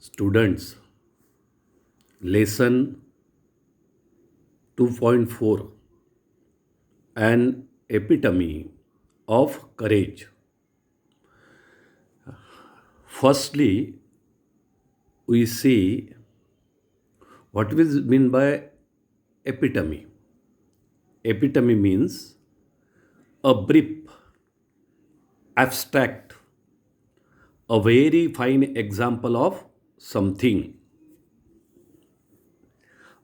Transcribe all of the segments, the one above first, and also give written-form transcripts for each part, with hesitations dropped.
Students, lesson 2.4, an epitome of courage. Firstly, we see what is mean by epitome. Epitome means a brief, abstract, a very fine example of something,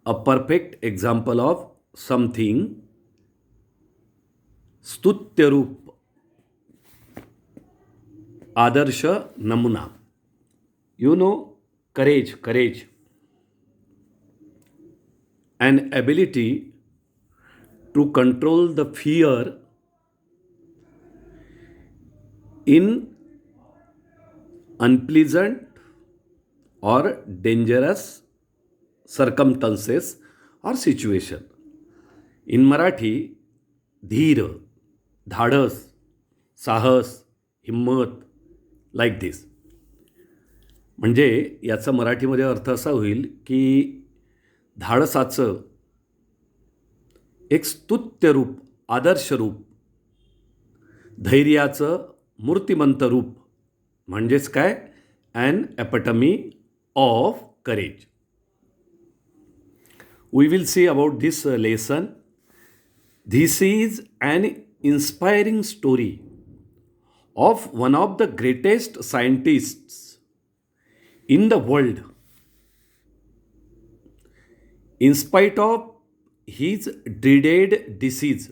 a perfect example of something, स्तुत्यरूप, आदर्श नमुना. You know, courage, an ability to control the fear in unpleasant or dangerous circumstances or situation. In Marathi, धीर, धाडस, साहस, हिम्मत, like this. म्हणजे याचा मराठीमध्ये अर्थ असा होईल की धाडसाचं एक स्तुत्य रूप, आदर्श रूप, धैर्याचं मूर्तिमंत रूप, म्हणजेच काय, an epitome of courage. We will see about this lesson. This is an inspiring story of one of the greatest scientists in the world. In spite of his dreaded disease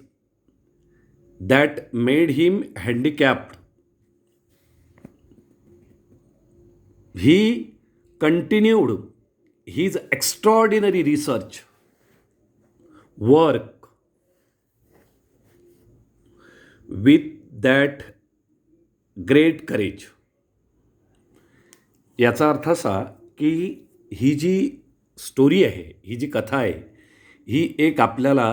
that made him handicapped, he continued his extraordinary research work with that great courage. याचा अर्थ असा की ही जी story आहे, ही जी कथा आहे, ही एक आपल्याला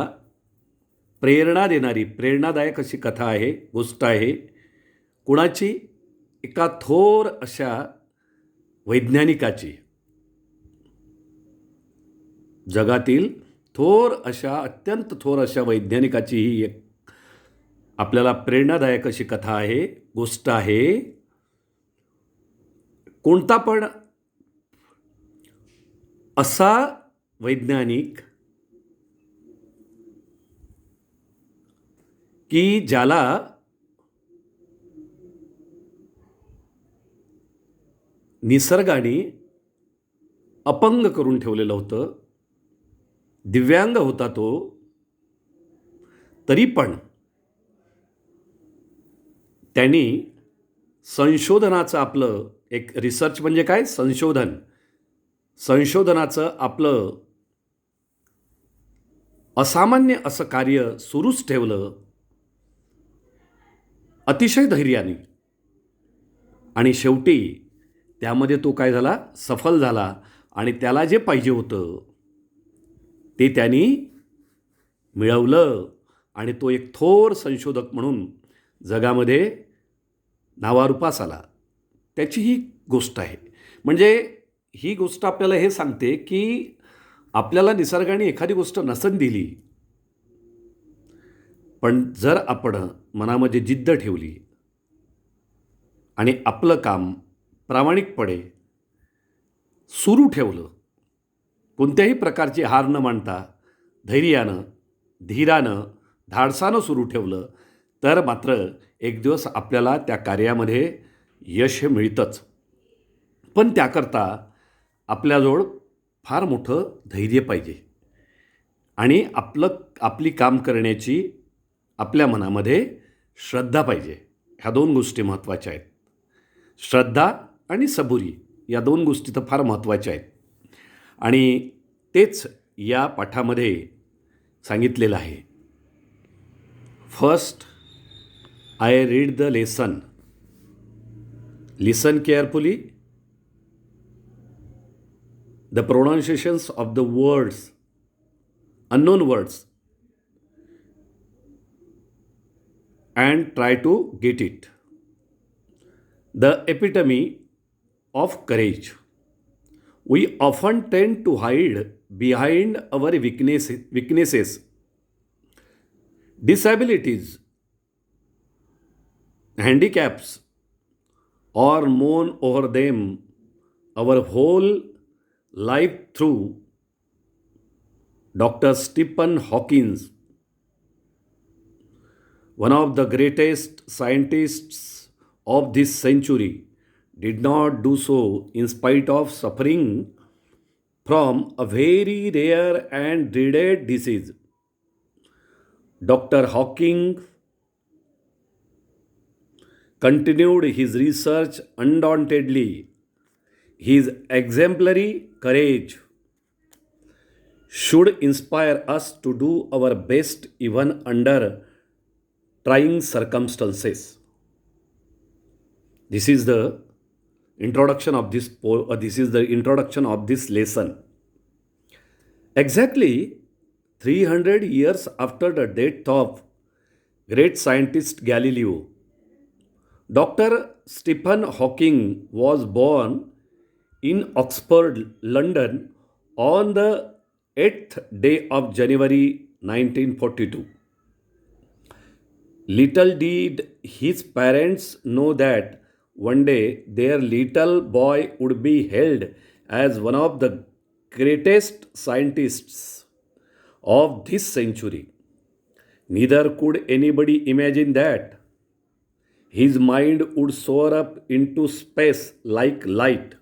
प्रेरणा देणारी, प्रेरणादायक अशी कथा आहे, गोष्ट आहे. कुणाची? एका थोर अशा वैज्ञानिकाची, जगातील थोर अशा, अत्यंत थोर अशा वैज्ञानिकाची ही एक आपल्याला प्रेरणादायक अशी कथा आहे, गोष्ट आहे. कोणता पण असा वैज्ञानिक की ज्याला निसर्गाने अपंग करून ठेवलेलं होतं, दिव्यांग होता तो, तरी पण त्यांनी संशोधनाचं आपलं एक रिसर्च म्हणजे काय, संशोधनाचं आपलं असामान्य असं कार्य सुरूच ठेवलं, अतिशय धैर्याने. आणि शेवटी त्यामध्ये तो काय झाला, सफल झाला. आणि त्याला जे पाहिजे होतं ते त्यांनी मिळवलं. आणि तो एक थोर संशोधक म्हणून जगामध्ये नावारूपास आला. त्याची ही गोष्ट आहे. म्हणजे ही गोष्ट आपल्याला हे सांगते की आपल्याला निसर्गाने एखादी गोष्ट नसन दिली, पण जर आपण मनामध्ये जिद्द ठेवली आणि आपलं काम प्रामाणिकपणे सुरू ठेवलं, कोणत्याही प्रकारची हार न मानता धैर्यानं, धीरानं, धाडसानं सुरू ठेवलं, तर मात्र एक दिवस आपल्याला त्या कार्यामध्ये यश मिळतंच. पण त्याकरता आपल्याजवळ फार मोठं धैर्य पाहिजे आणि आपली काम करण्याची आपल्या मनामध्ये श्रद्धा पाहिजे. ह्या दोन गोष्टी महत्त्वाच्या आहेत. श्रद्धा आणि सबुरी या दोन गोष्टी तर फार महत्त्वाच्या आहेत. आणि तेच या पाठामध्ये सांगितलेलं आहे. First, I read the lesson. Listen carefully. The pronunciations of the words, unknown words, and try to get it. The epitome of courage. We often tend to hide behind our weaknesses, disabilities, handicaps, or mourn over them our whole life through. Dr. Stephen Hawking, one of the greatest scientists of this century, did not do so in spite of suffering from a very rare and dreaded disease. Dr. Hawking continued his research undauntedly. His exemplary courage should inspire us to do our best even under trying circumstances. This is the this is the introduction of this lesson. Exactly 300 years after the death of great scientist Galileo, Dr. Stephen Hawking was born in Oxford, London on the 8th day of January 1942. Little did his parents know that one day their little boy would be hailed as one of the greatest scientists of this century. Neither could anybody imagine that his mind would soar up into space like light.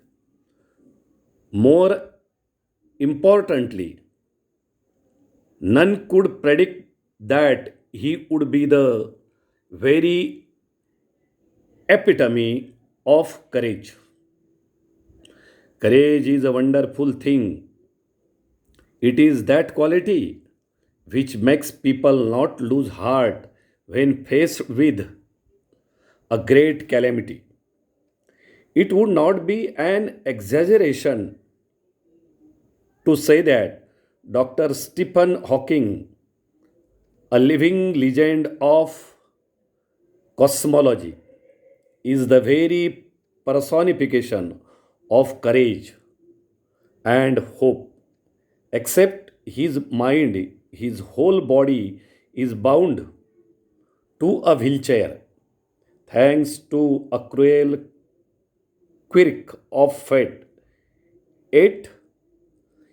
More importantly, none could predict that he would be the very epitome of courage. Courage is a wonderful thing. It is that quality which makes people not lose heart when faced with a great calamity. It would not be an exaggeration to say that Dr. Stephen Hawking, a living legend of cosmology, is the very personification of courage and hope. Except his mind, his whole body is bound to a wheelchair thanks to a cruel quirk of fate. Yet,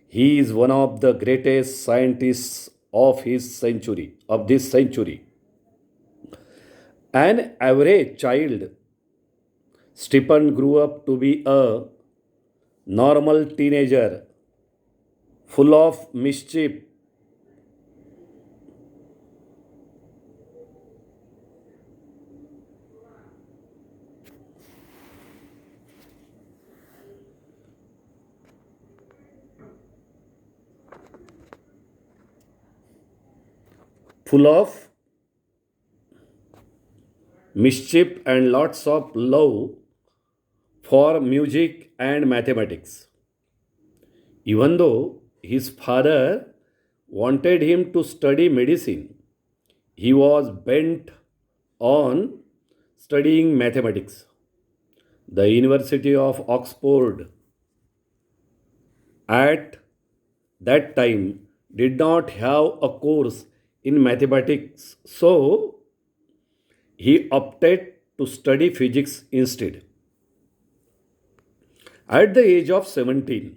he is one of the greatest scientists of this century. An average child, Stephen grew up to be a normal teenager full of mischief, full of mischief and lots of love for music and mathematics. Even though his father wanted him to study medicine, he was bent on studying mathematics. The University of Oxford at that time did not have a course in mathematics, so he opted to study physics instead. At the age of 17,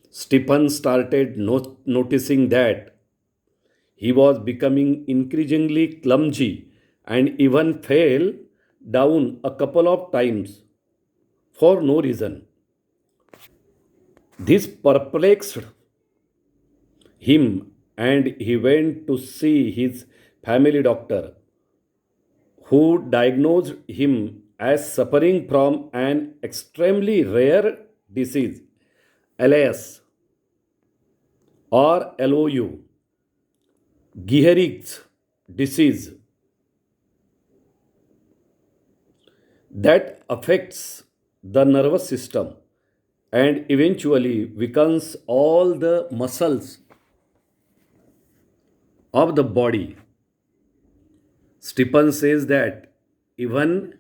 Stephen started noticing that he was becoming increasingly clumsy and even fell down a couple of times for no reason. This perplexed him and he went to see his family doctor, who diagnosed him as suffering from an extremely rare disease, LAS or LOU, Gehrig's disease, that affects the nervous system and eventually weakens all the muscles of the body. Stephen says that even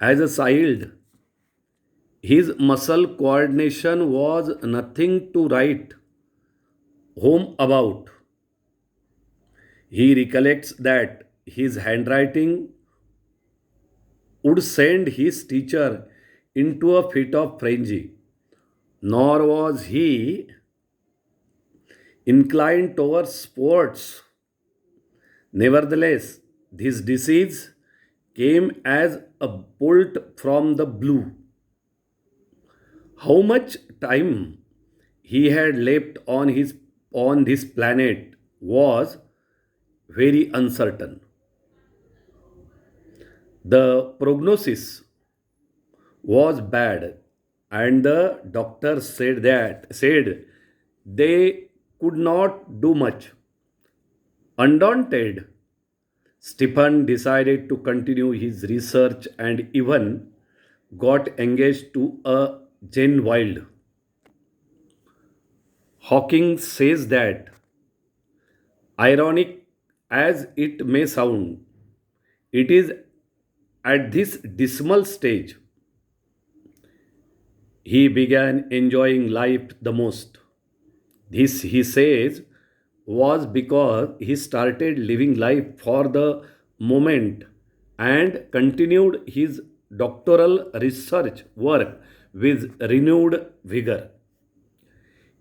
as a child, His muscle coordination was nothing to write home about. He recollects that his handwriting would send his teacher into a fit of frenzy, nor was he inclined towards sports. Nevertheless, this disease came as a bolt from the blue. How much time he had left on this planet was very uncertain. The prognosis was bad, and the doctor said they could not do much. Undaunted, Stephen decided to continue his research and even got engaged to a Jane Wilde. Hawking says that, ironic as it may sound, it is at this dismal stage he began enjoying life the most. This, he says, was because he started living life for the moment and continued his doctoral research work with renewed vigor.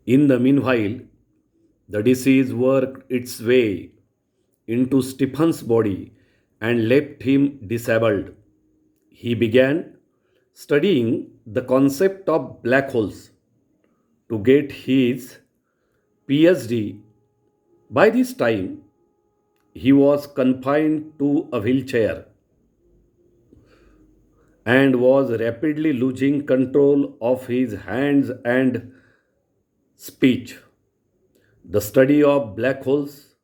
In the meanwhile, the disease worked its way into Stephen's body and left him disabled. He began studying the concept of black holes to get his PhD. By this time, he was confined to a wheelchair and was rapidly losing control of his hands and speech. The study of black holes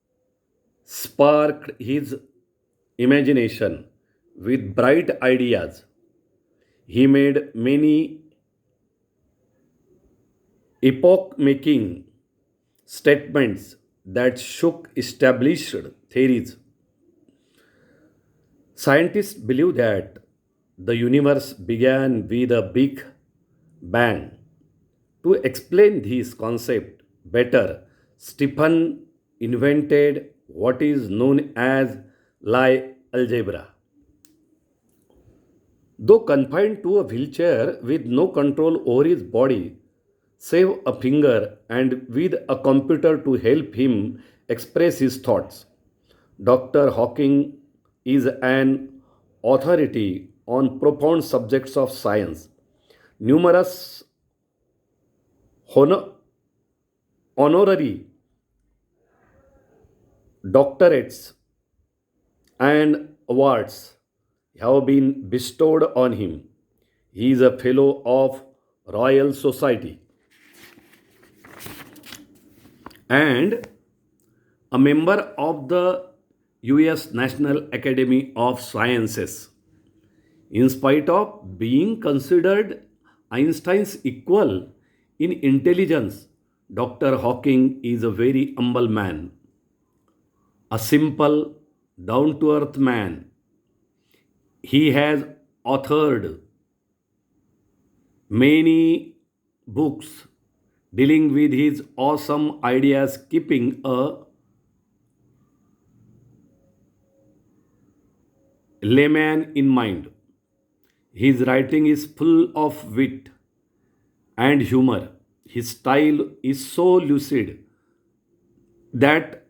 sparked his imagination with bright ideas. He made many epoch making statements that shook established theories. Scientists believe that the universe began with a big bang. To explain this concept better, Stephen invented what is known as Lie algebra. Though confined to a wheelchair with no control over his body, save a finger, and with a computer to help him express his thoughts, Dr. Hawking is an authority on profound subjects of science. Numerous honor- honorary doctorates and awards have been bestowed on him. He is a fellow of Royal Society and a member of the US National Academy of Sciences. In spite of being considered Einstein's equal in intelligence, Dr. Hawking is a very humble man, a simple, down to earth man. He has authored many books dealing with his awesome ideas, keeping a layman in mind. His writing is full of wit and humor. His style is so lucid that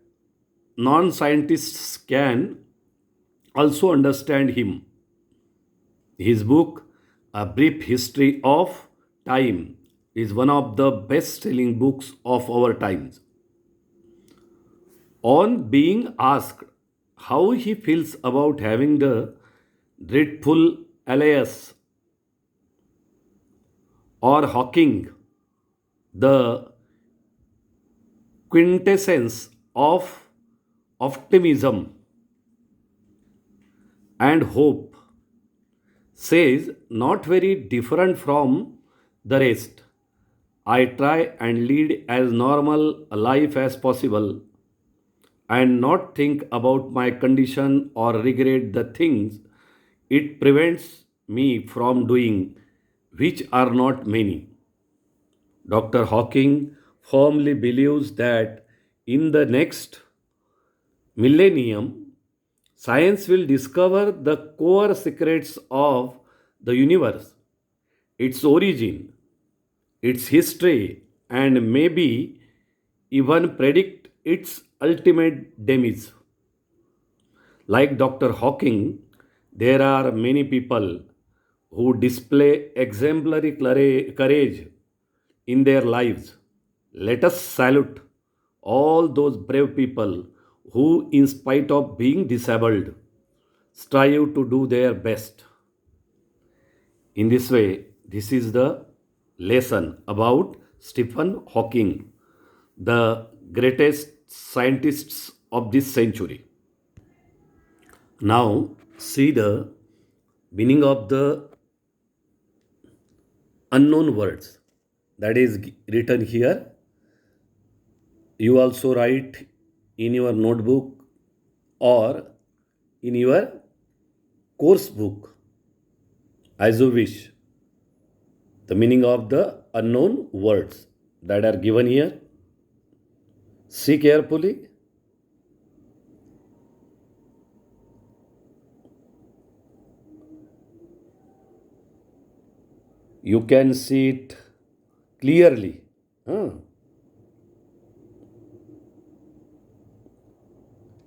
non scientists can also understand him. His book, A Brief History of Time, is one of the best selling books of our times. On being asked how he feels about having the dreadful alias or Hawking, the quintessence of optimism and hope, says not very different from the rest. I try and lead as normal a life as possible and not think about my condition or regret the things it prevents me from doing. which are not many. Dr. Hawking firmly believes that in the next millennium, science will discover the core secrets of the universe, its origin, its history, and maybe even predict its ultimate demise. Like Dr. Hawking, there are many people who display exemplary courage in their lives. Let us salute all those brave people who, in spite of being disabled, strive to do their best. In this way, this is the lesson about Stephen Hawking, the greatest scientists of this century. Now, see the meaning of the unknown words that is written here. You also write in your notebook or in your course book as you wish the meaning of the unknown words that are given here. See carefully. You can see it clearly. Huh?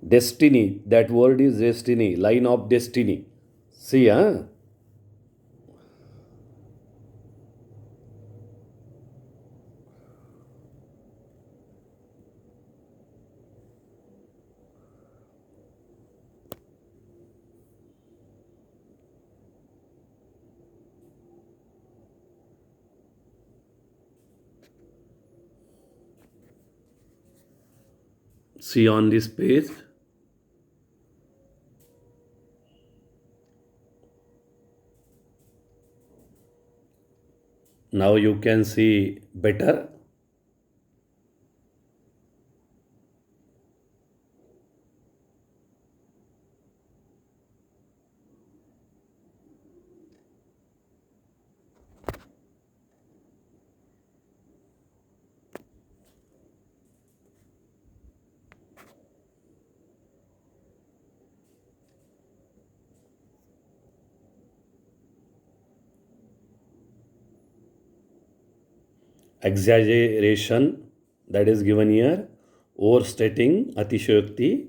Destiny, that word is destiny, line of destiny. See, huh? See on this page. Now you can see better. Exaggeration that is given here, overstating, atishayokti.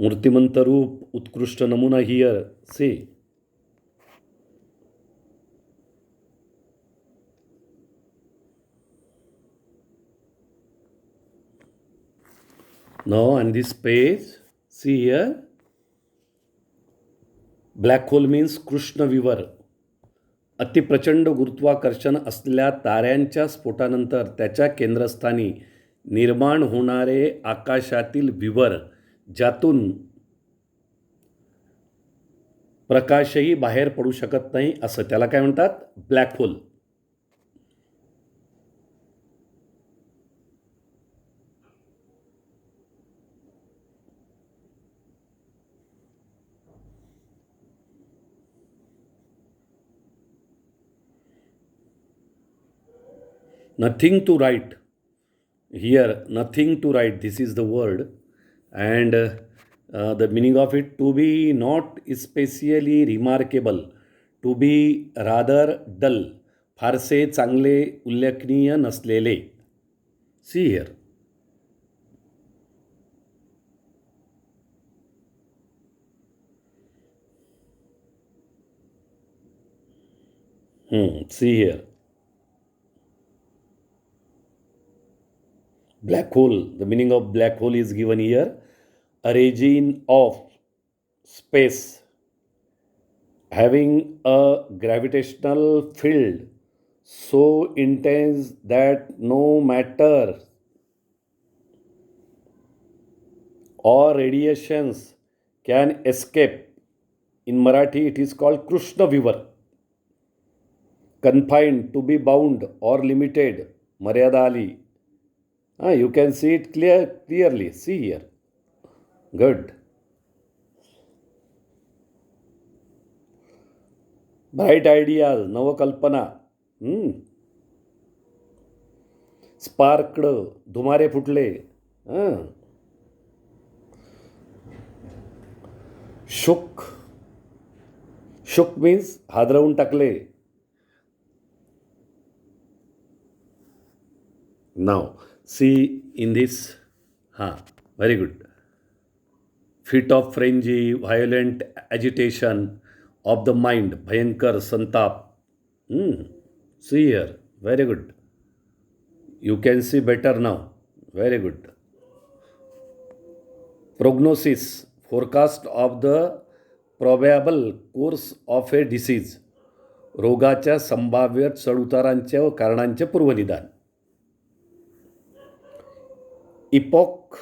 मूर्तिमंत रूप, उत्कृष्ट नमुना here. See. Now on this page, see here. Black hole means कृष्णविवर. अतिप्रचंड गुरुत्वाकर्षण असलेल्या ताऱ्यांच्या स्फोटानंतर त्याच्या केंद्रस्थानी निर्माण होणारे आकाशातील विवर, ज्यातून प्रकाशही बाहेर पडू शकत नाही, असं त्याला काय म्हणतात? Black hole. Nothing to write. Here, nothing to write. This is the word. And the meaning of it, to be not especially remarkable, to be rather dull, फारसे चांगले उल्लेखनीय नसलेले. See here. See here. Black hole, the meaning of black hole is given here. A region of space having a gravitational field so intense that no matter or radiations can escape In Marathi, it is called Krishna Vivar. Confined, to be bound or limited. Maryada Ali. You can see it clearly. See here. Good. Bright ideas, नवकल्पना. Sparked, धुमारे फुटले. शुक. शुक means हादरवून टाकले. Now, see in this, very good. Fit of frenzy, violent agitation of the mind, bhayankar, santap. See here, very good. You can see better now. Very good. Prognosis, forecast of the probable course of a disease. रोगाच्या संभाव्य चढउतारांचे व कारणांचे पूर्वनिदान. Epoch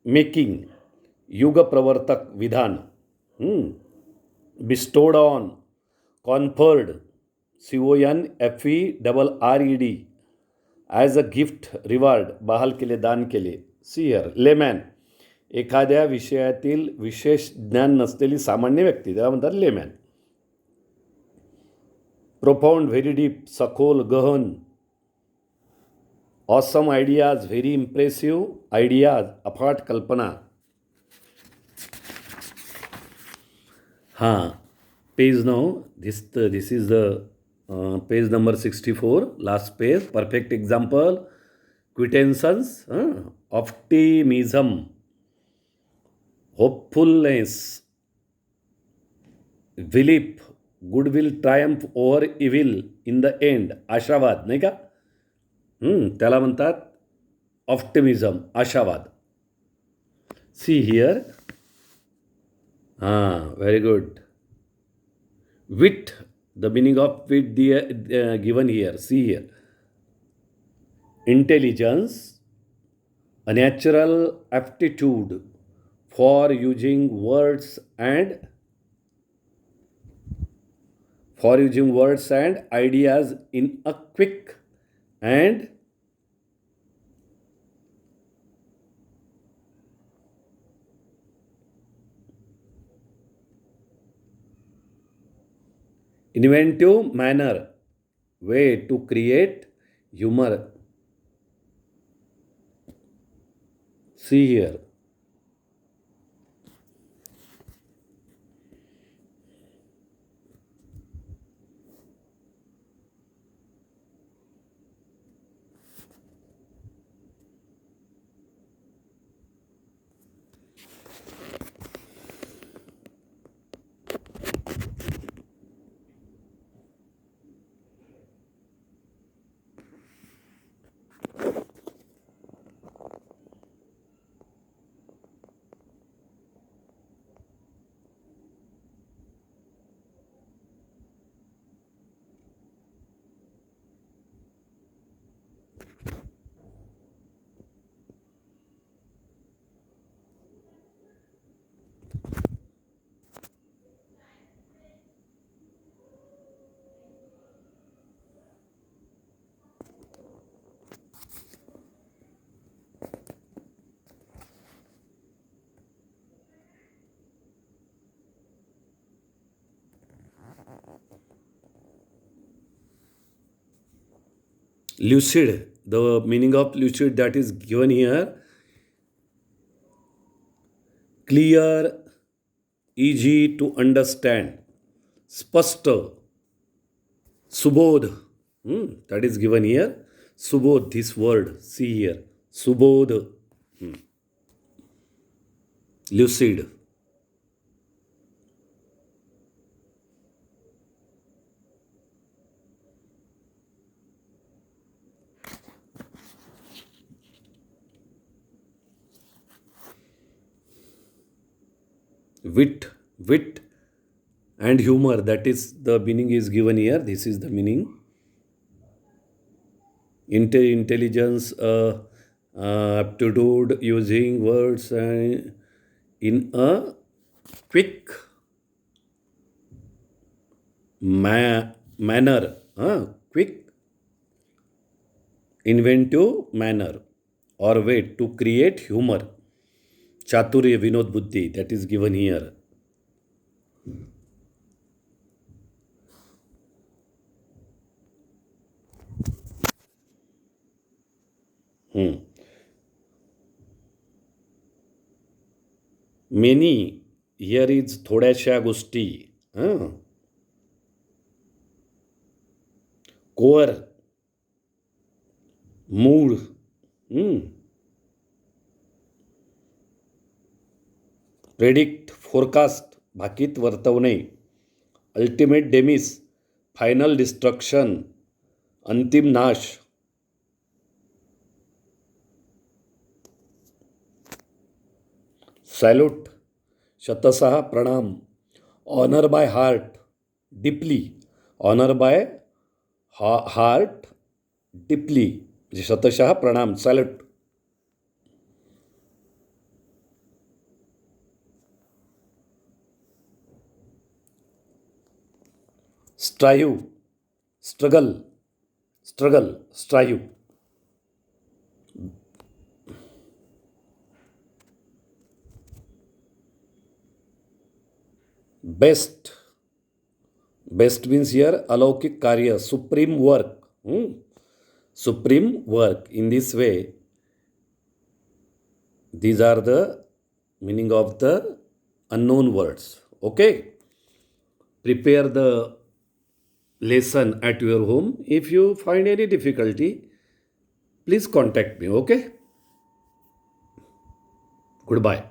making, युग प्रवर्तक विधान. Bestowed on, conferred, CONFERRED, as a gift, reward, बहाल केले, दान केले. सियर, लेमॅन, एखाद्या विषयातील विशेष ज्ञान नसलेली सामान्य व्यक्ती, त्याला म्हणतात लेमॅन. प्रोफाऊंड, व्हेरी डीप, सखोल, गहन. Awesome ideas, very impressive ideas, अफाट कल्पना. Page no, this is the page number 64, last page. Perfect example, quintessence, optimism, hopefulness, belief, goodwill triumph over evil in the end. आशावाद, नाही का? त्याला म्हणतात optimism, आशावाद. See here. Very good. Wit, the meaning of wit given here. See here. Intelligence, a natural aptitude for using words and ideas in a quick and inventive manner, way to create humor. See here. Lucid, the meaning of lucid that is given here. Clear, easy to understand. Spasta, subodh, that is given here. Subodh, this word, see here. Subodh, lucid. Wit and humor, that is the meaning is given here. This is the meaning. Intelligence, aptitude, using words in a quick manner, हां, quick inventive manner or way to create humour, चातुर्य, विनोद, बुद्धी, that is given here. Many here is थोड्याशा गोष्टी. हां, core, मूळ, predict, forecast, भाकीत वर्तवणे, अल्टिमेट डेमिस, फायनल डिस्ट्रक्शन, अंतिम नाश, सॅल्यूट, शतशः प्रणाम, honour by heart, deeply, honour by heart, deeply, म्हणजे शतशः प्रणाम, salute. Strive, struggle, strive. Best, best means here अलौकिक कार्य, supreme work. Supreme work. In this way, these are the meaning of the unknown words. Okay? Prepare the lesson at your home. If you find any difficulty, please contact me. Okay? Goodbye.